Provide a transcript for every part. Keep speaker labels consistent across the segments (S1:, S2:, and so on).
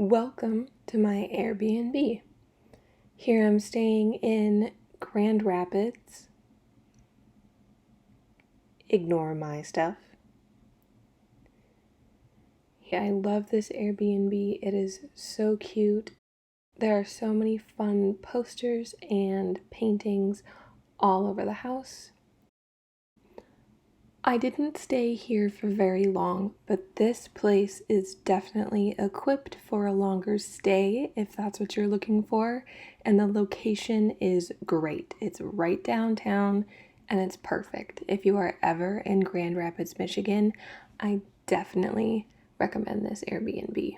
S1: Welcome to my Airbnb. Here I'm staying in Grand Rapids. Ignore my stuff. Yeah, I love this Airbnb. It is so cute. There are so many fun posters and paintings all over the house. I didn't stay here for very long, but this place is definitely equipped for a longer stay if that's what you're looking for, and the location is great. It's right downtown and it's perfect. If you are ever in Grand Rapids, Michigan, I definitely recommend this Airbnb.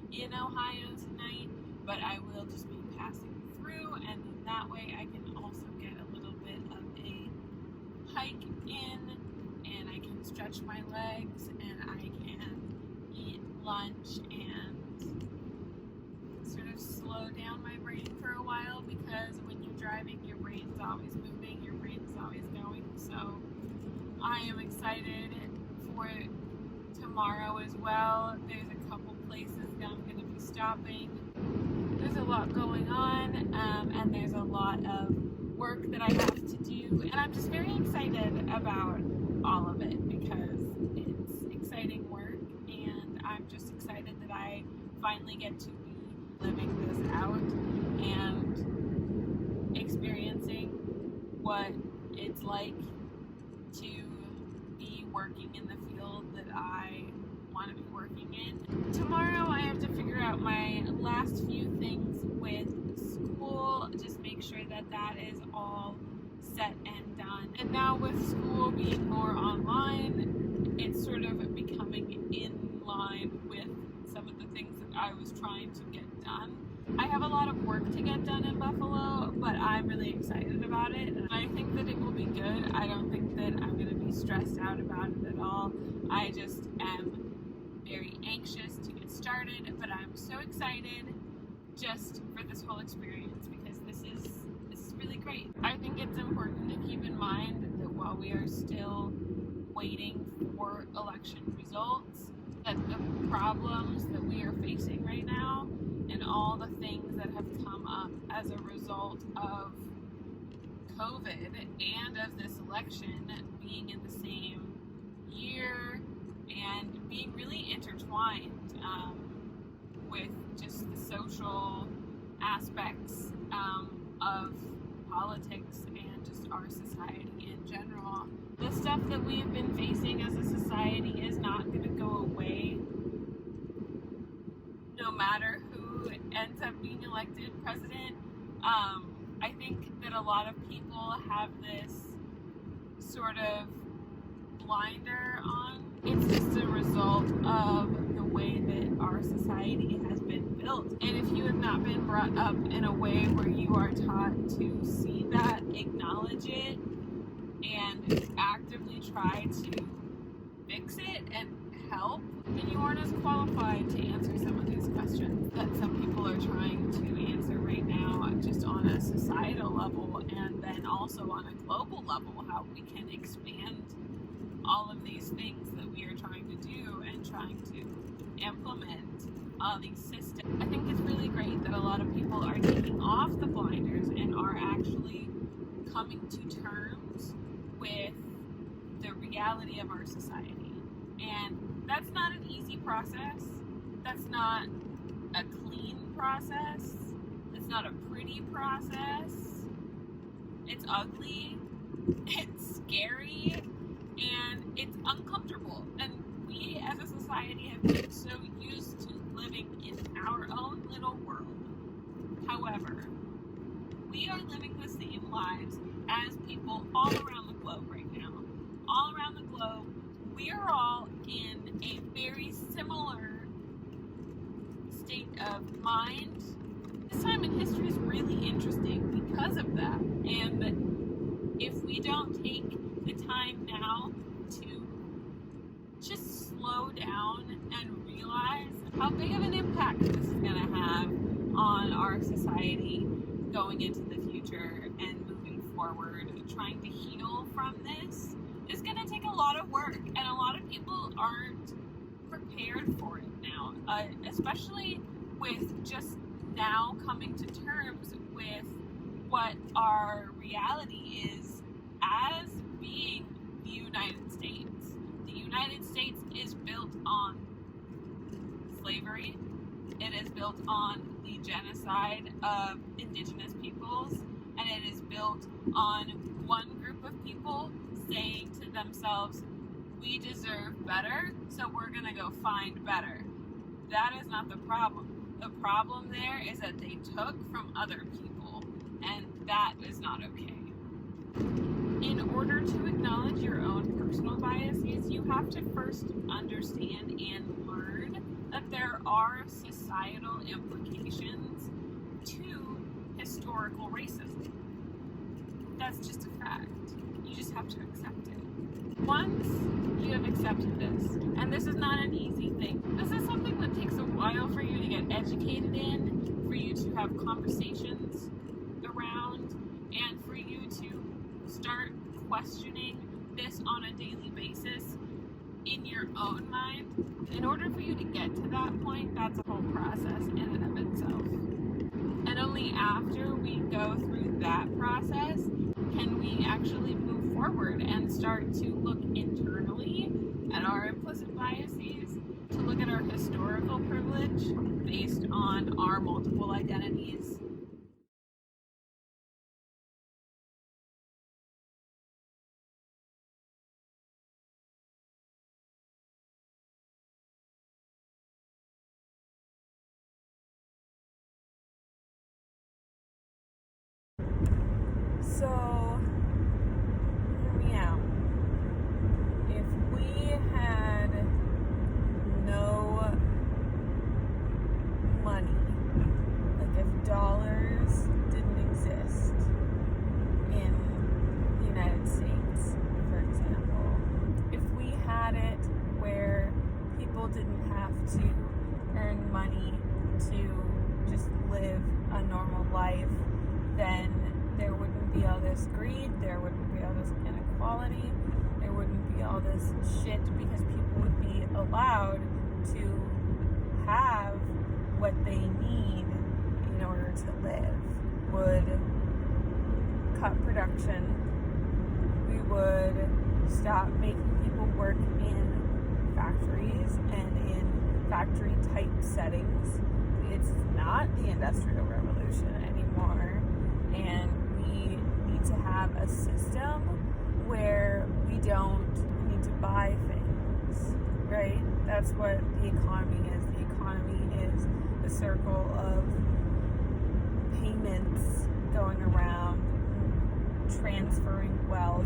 S2: In Ohio tonight, but I will just be passing through, and then that way I can also get a little bit of a hike in, and I can stretch my legs, and I can eat lunch and sort of slow down my brain for a while, because when you're driving, your brain's always moving, your brain's always going. So I am excited for tomorrow as well. There's a couple places that I'm going to be stopping. There's a lot going on, and there's a lot of work that I have to do, and I'm just very excited about all of it because it's exciting work, and I'm just excited that I finally get to be living this out and experiencing what it's like to be working in the field that I want to be working in. Tomorrow I have to figure out my last few things with school, just make sure that that is all set and done. And now with school being more online, it's sort of becoming in line with some of the things that I was trying to get done. I have a lot of work to get done in Buffalo, but I'm really excited about it, and I think that it will be good. I don't think that I'm going to be stressed out about it at all. I just am very anxious to get started, but I'm so excited just for this whole experience because this is really great. I think it's important to keep in mind that while we are still waiting for election results, that the problems that we are facing right now and all the things that have come up as a result of COVID and of this election being in the same year and being really intertwined with just the social aspects of politics and just our society in general. The stuff that we've been facing as a society is not going to go away no matter who ends up being elected president. I think that a lot of people have this sort of blinder on. It's just a result of the way that our society has been built. And if you have not been brought up in a way where you are taught to see that, acknowledge it, and actively try to fix it and help, then you aren't as qualified to answer some of these questions that some people are trying to answer right now, just on a societal level and then also on a global level, how we can expand all of these things that we are trying to do and trying to implement all these systems. I think it's really great that a lot of people are taking off the blinders and are actually coming to terms with the reality of our society. And that's not an easy process. That's not a clean process. It's not a pretty process. It's ugly. It's scary. And it's uncomfortable. And we as a society have been so used to living in our own little world. However, we are living the same lives as people all around the globe right now. All around the globe, we are all in a very similar state of mind. This time in history is really interesting because of that. And if we don't take the time now to just slow down and realize how big of an impact this is going to have on our society going into the future and moving forward, trying to heal from this is going to take a lot of work, and a lot of people aren't prepared for it now, especially with just now coming to terms with what our reality is as being the United States. The United States is built on slavery. It is built on the genocide of indigenous peoples, and it is built on one group of people saying to themselves, we deserve better, so we're gonna go find better. That is not the problem. The problem there is that they took from other people, and that is not okay. In order to acknowledge your own personal biases, you have to first understand and learn that there are societal implications to historical racism. That's just a fact. You just have to accept it. Once you have accepted this, and this is not an easy thing, this is something that takes a while for you to get educated in, for you to have conversations around, and for you to start questioning this on a daily basis in your own mind. In order for you to get to that point, that's a whole process in and of itself. And only after we go through that process can we actually move forward and start to look internally at our implicit biases, to look at our historical privilege based on our multiple identities, So, hear me out. If we had no money, like if dollars didn't exist in the United States, for example, if we had it where people didn't have to earn money to just live a normal life, then there wouldn't be all this greed, there wouldn't be all this inequality, there wouldn't be all this shit, because people would be allowed to have what they need in order to live. Would cut production. We would stop making people work in factories and in factory type settings. It's not the Industrial Revolution anymore, and we need to have a system where we don't need to buy things, right? That's what the economy is. The economy is the circle of payments going around, transferring wealth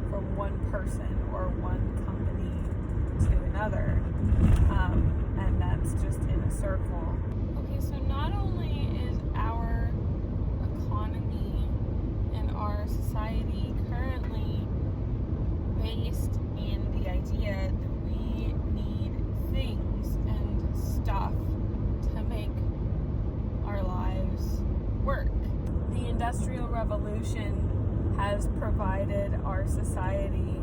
S2: from one person or one company to another, and that's just in a circle. Okay, so not only is our economy and our society currently based in the idea that we need things and stuff to make our lives work. The Industrial Revolution has provided our society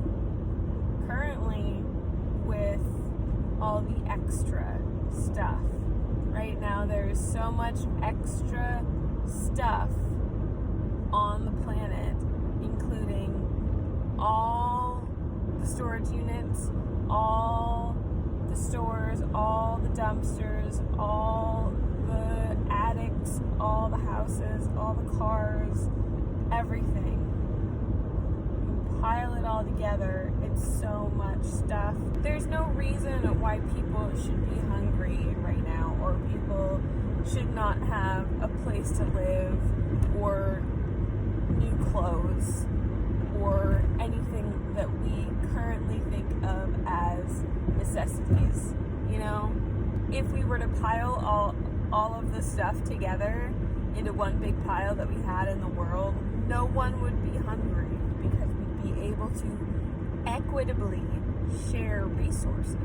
S2: currently with all the extra stuff. Right now there's so much extra stuff on the planet, including all the storage units, all the stores, all the dumpsters, all the attics, all the houses, all the cars, everything. Pile it all together, it's so much stuff. There's no reason why people should be hungry right now, or people should not have a place to live, or new clothes, or anything that we currently think of as necessities. You know, if we were to pile all of the stuff together into one big pile that we had in the world, no one would be hungry, because we'd be able to equitably share resources.